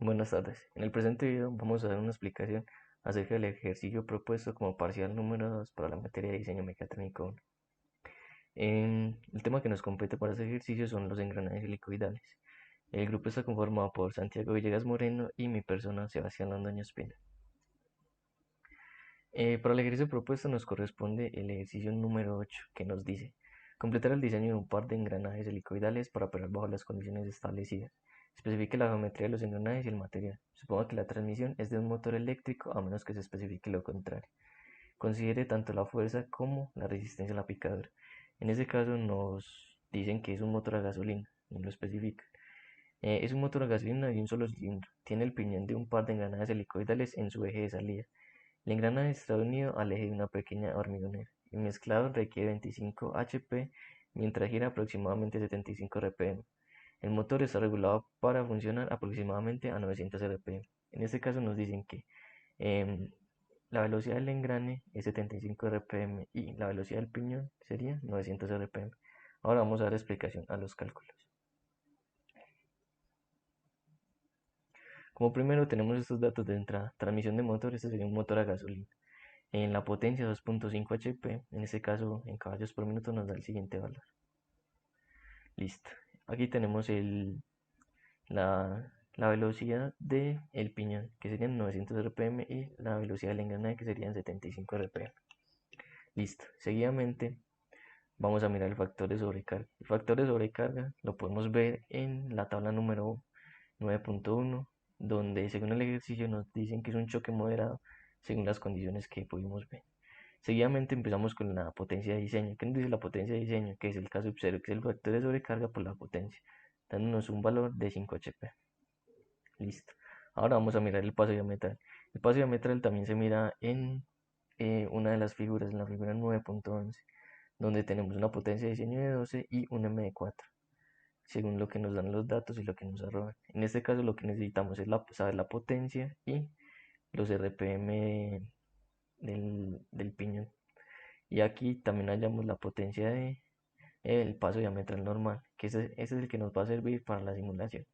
Buenas tardes. En el presente video vamos a dar una explicación acerca del ejercicio propuesto como parcial número 2 para la materia de diseño mecatrónico 1. El tema que nos compete para este ejercicio son los engranajes helicoidales. El grupo está conformado por Santiago Villegas Moreno y mi persona Sebastián Londoño Espina. Para el ejercicio propuesto nos corresponde el ejercicio número 8 que nos dice completar el diseño de un par de engranajes helicoidales para operar bajo las condiciones establecidas. Especifique la geometría de los engranajes y el material. Suponga que la transmisión es de un motor eléctrico a menos que se especifique lo contrario. Considere tanto la fuerza como la resistencia a la picadura. En este caso nos dicen que es un motor a gasolina, no lo especifican. Es un motor a gasolina de un solo cilindro. Tiene el piñón de un par de engranajes helicoidales en su eje de salida. El engranaje está unido al eje de una pequeña hormigonera. El mezclado requiere 25 HP mientras gira aproximadamente 75 RPM. El motor está regulado para funcionar aproximadamente a 900 RPM. En este caso nos dicen que em, la velocidad del engrane es 75 RPM y la velocidad del piñón sería 900 RPM. Ahora vamos a dar explicación a los cálculos. Como primero tenemos estos datos de entrada. Transmisión de motor, este sería un motor a gasolina. En la potencia 2.5 HP, en este caso en caballos por minuto nos da el siguiente valor. Listo. Aquí tenemos la velocidad del piñón, que serían 900 RPM, y la velocidad del engranaje, que serían 75 RPM. Listo. Seguidamente vamos a mirar el factor de sobrecarga. El factor de sobrecarga lo podemos ver en la tabla número 9.1, donde según el ejercicio nos dicen que es un choque moderado según las condiciones que pudimos ver. Seguidamente empezamos con la potencia de diseño. ¿Qué nos dice la potencia de diseño? Que es el caso 0, que es el factor de sobrecarga por la potencia, dándonos un valor de 5 HP. Listo. Ahora vamos a mirar el paso diametral. El paso diametral también se mira en una de las figuras, en la figura 9.11, donde tenemos una potencia de diseño de 12 y un M de 4, según lo que nos dan los datos y lo que nos arrojan. En este caso lo que necesitamos es saber la potencia y los RPM del piñón. Y aquí también hallamos la potencia de el paso diametral normal, que ese es el que nos va a servir para la simulación.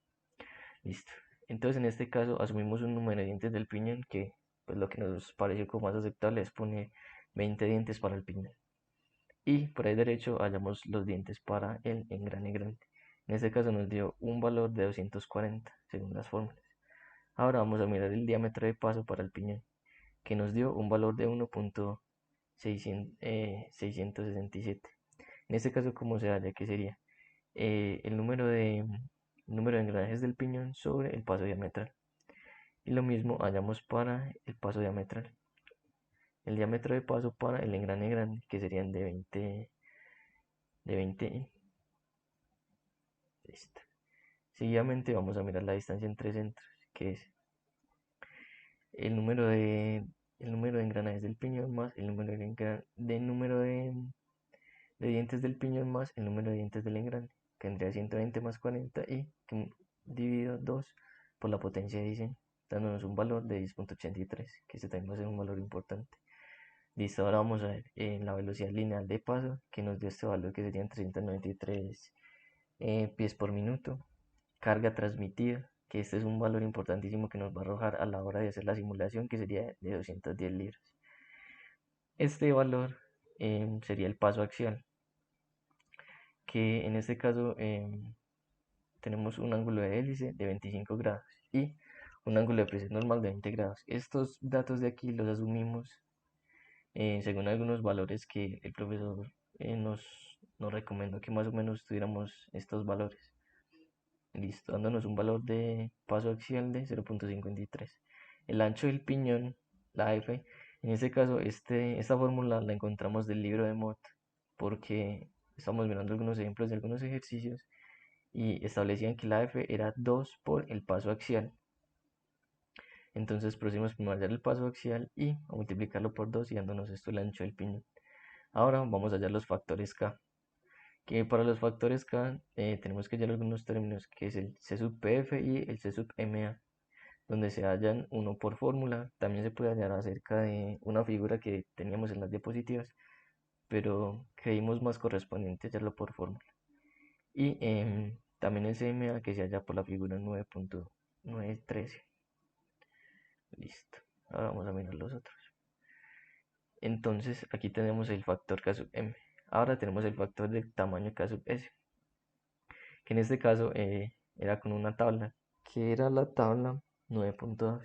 Listo. Entonces en este caso asumimos un número de dientes del piñón que pues lo que nos pareció como más aceptable es poner 20 dientes para el piñón. Y por ahí derecho hallamos los dientes para el engrane grande. En este caso nos dio un valor de 240 según las fórmulas. Ahora vamos a mirar el diámetro de paso para el piñón, que nos dio un valor de 1.667. En este caso, ¿cómo se halla? ¿Qué sería? El número de engranajes del piñón sobre el paso diametral. Y lo mismo hallamos para el paso diametral. El diámetro de paso para el engrane grande, que serían de 20 listo. Seguidamente vamos a mirar la distancia entre centros, que es el número de, el número de engranajes del piñón más el número de dientes del piñón más el número de dientes del engrane, que tendría 120 más 40 y dividido 2 por la potencia de diseño, dándonos un valor de 10.83, que este también va a ser un valor importante. Listo, ahora vamos a ver la velocidad lineal de paso, que nos dio este valor que serían 393 pies por minuto. Carga transmitida, que este es un valor importantísimo que nos va a arrojar a la hora de hacer la simulación, que sería de 210 libras. Este valor sería el paso axial, que en este caso tenemos un ángulo de hélice de 25 grados y un ángulo de presión normal de 20 grados. Estos datos de aquí los asumimos según algunos valores que el profesor nos recomendó que más o menos tuviéramos estos valores. Listo, dándonos un valor de paso axial de 0.53. El ancho del piñón, la F, en este caso esta fórmula la encontramos del libro de Mott, porque estamos mirando algunos ejemplos de algunos ejercicios y establecían que la F era 2 por el paso axial. Entonces procedimos a hallar el paso axial y a multiplicarlo por 2 y dándonos esto el ancho del piñón. Ahora vamos a hallar los factores K, que para los factores K tenemos que hallar algunos términos, que es el C sub PF y el C sub MA, donde se hallan uno por fórmula. También se puede hallar acerca de una figura que teníamos en las diapositivas, pero creímos más correspondiente hallarlo por fórmula. Y también el CMA, que se halla por la figura 913. Listo. Ahora vamos a mirar los otros. Entonces aquí tenemos el factor K sub m. Ahora tenemos el factor del tamaño K sub s, que en este caso era con una tabla, que era la tabla 9.2.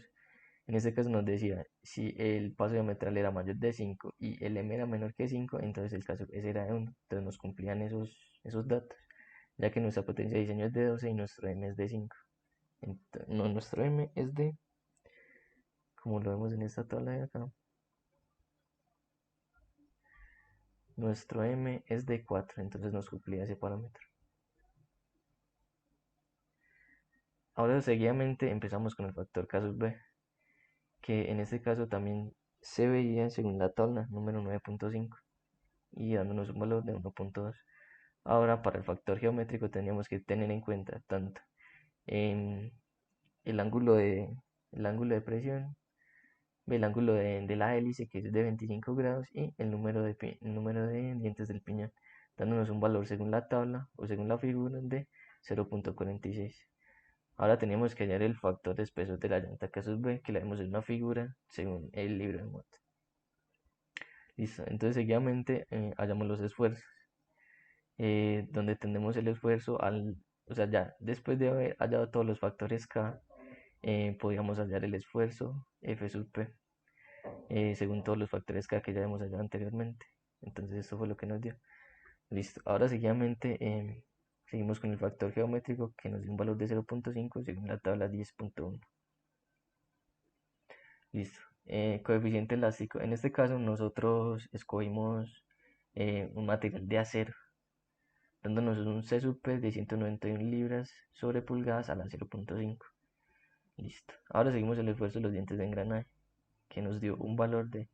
En este caso nos decía, si el paso diametral era mayor de 5 y el m era menor que 5, entonces el K sub s era de 1. Entonces nos cumplían esos datos, ya que nuestra potencia de diseño es de 12 y nuestro m es de 5. No, nuestro m es de, como lo vemos en esta tabla de acá, nuestro m es de 4, entonces nos cumplía ese parámetro. Ahora seguidamente empezamos con el factor K sub b, que en este caso también se veía según la tabla número 9.5 y dándonos un valor de 1.2. Ahora para el factor geométrico teníamos que tener en cuenta tanto en el ángulo de presión, el ángulo de la hélice, que es de 25 grados, y el número de dientes del piñón, dándonos un valor según la tabla o según la figura de 0.46. Ahora tenemos que hallar el factor de espesor de la llanta K sub b, que la vemos en una figura según el libro de Mott. Listo, entonces seguidamente hallamos los esfuerzos, donde tenemos el esfuerzo o sea, ya después de haber hallado todos los factores K, podíamos hallar el esfuerzo F sub P, según todos los factores K que ya hemos hallado anteriormente. Entonces esto fue lo que nos dio. Listo, ahora seguidamente seguimos con el factor geométrico, que nos dio un valor de 0.5 según la tabla 10.1. Listo. Coeficiente elástico. En este caso nosotros escogimos un material de acero, dándonos un C sub P de 191 libras sobre pulgadas a la 0.5. Listo. Ahora seguimos el esfuerzo de los dientes de engranaje, que nos dio un valor de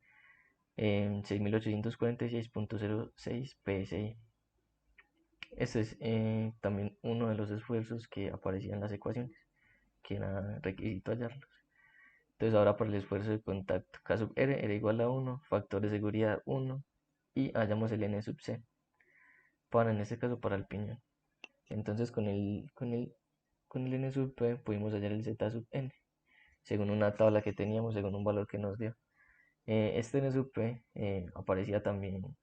6846.06 psi. Este es también uno de los esfuerzos que aparecían en las ecuaciones, que era requisito hallarlos. Entonces ahora para el esfuerzo de contacto, K sub R era igual a 1, factor de seguridad 1, y hallamos el N sub C, en este caso para el piñón. Entonces con el N sub P pudimos hallar el Z sub N, según una tabla que teníamos, según un valor que nos dio. Este N sub P aparecía también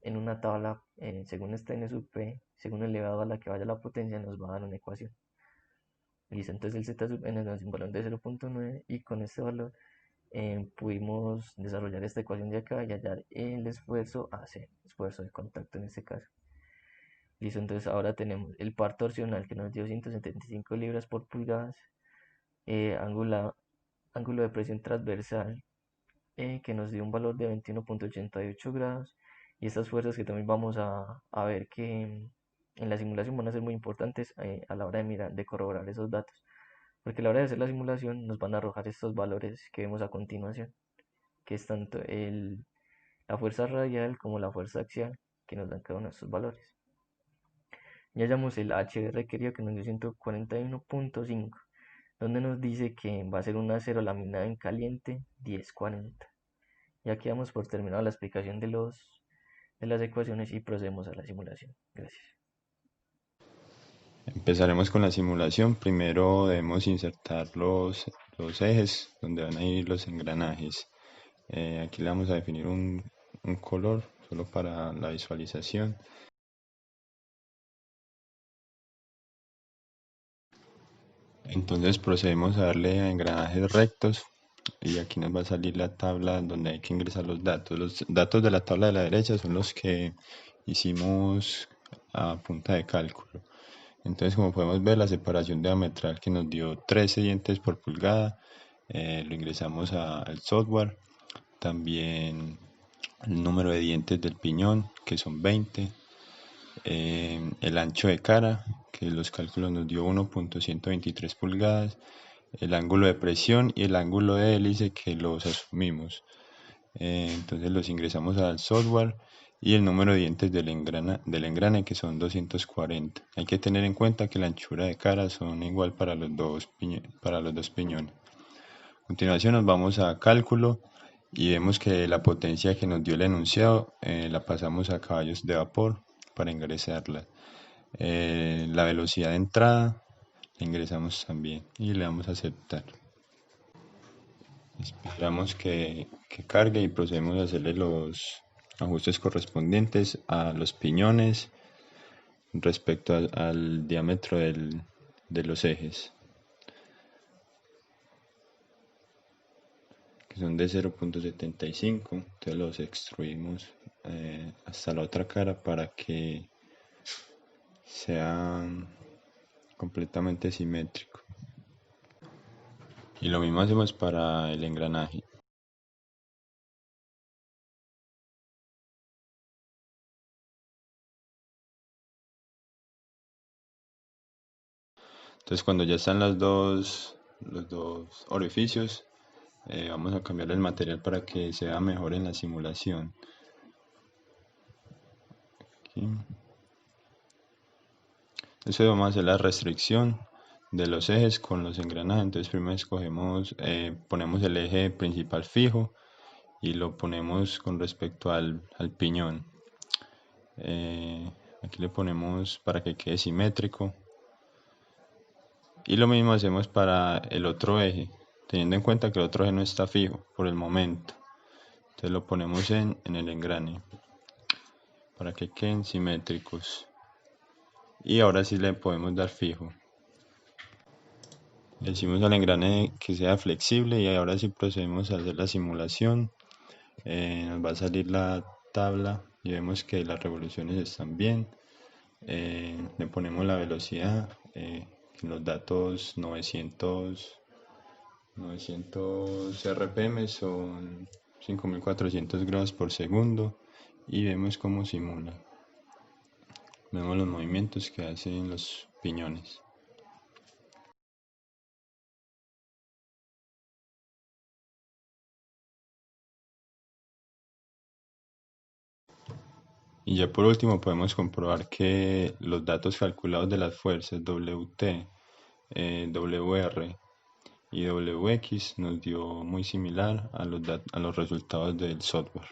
en una tabla, según este N sub P, según elevado a la que vaya la potencia, nos va a dar una ecuación. Listo, entonces el Z sub N nos dio un valor de 0.9 y con este valor pudimos desarrollar esta ecuación de acá y hallar el esfuerzo AC, esfuerzo de contacto en este caso. Listo, entonces ahora tenemos el par torsional, que nos dio 175 libras por pulgadas, ángulo de presión transversal, que nos dio un valor de 21.88 grados, y estas fuerzas que también vamos a ver que en la simulación van a ser muy importantes a la hora de corroborar esos datos, porque a la hora de hacer la simulación nos van a arrojar estos valores que vemos a continuación, que es tanto la fuerza radial como la fuerza axial, que nos dan cada uno de estos valores. Ya hallamos el H requerido, que nos dio 141.5, donde nos dice que va a ser un acero laminado en caliente 1040. Y aquí damos por terminada la explicación de las ecuaciones y procedemos a la simulación. Gracias. Empezaremos con la simulación. Primero debemos insertar los ejes donde van a ir los engranajes. Aquí le vamos a definir un color solo para la visualización. Entonces procedemos a darle a engranajes rectos y aquí nos va a salir la tabla donde hay que ingresar los datos. Los datos de la tabla de la derecha son los que hicimos a punta de cálculo. Entonces, como podemos ver, la separación diametral que nos dio 13 dientes por pulgada, lo ingresamos al software. También el número de dientes del piñón, que son 20. El ancho de cara, que los cálculos nos dio 1.123 pulgadas. El ángulo de presión y el ángulo de hélice, que los asumimos. Entonces los ingresamos al software y el número de dientes del engrane, que son 240. Hay que tener en cuenta que la anchura de cara son igual para los dos piñones. A continuación nos vamos a cálculo y vemos que la potencia que nos dio el enunciado la pasamos a caballos de vapor para ingresarla. La velocidad de entrada ingresamos también y le damos a aceptar. Esperamos que cargue y procedemos a hacerle los ajustes correspondientes a los piñones respecto al diámetro de los ejes, que son de 0.75. Entonces los extruimos hasta la otra cara para que sea completamente simétrico. Y lo mismo hacemos para el engranaje. Entonces cuando ya están los dos orificios, vamos a cambiar el material para que se vea mejor en la simulación. Aquí. Entonces vamos a hacer la restricción de los ejes con los engranajes. Entonces primero escogemos, ponemos el eje principal fijo y lo ponemos con respecto al piñón. Aquí le ponemos para que quede simétrico. Y lo mismo hacemos para el otro eje, teniendo en cuenta que el otro eje no está fijo por el momento. Entonces lo ponemos en el engrane para que queden simétricos. Y ahora sí le podemos dar fijo. Le decimos al engrane que sea flexible y ahora sí procedemos a hacer la simulación. Nos va a salir la tabla y vemos que las revoluciones están bien. Le ponemos la velocidad, los datos 900 RPM son 5400 grados por segundo y vemos cómo simula. Vemos los movimientos que hacen los piñones. Y ya por último podemos comprobar que los datos calculados de las fuerzas WT, WR y WX nos dio muy similar a los resultados del software.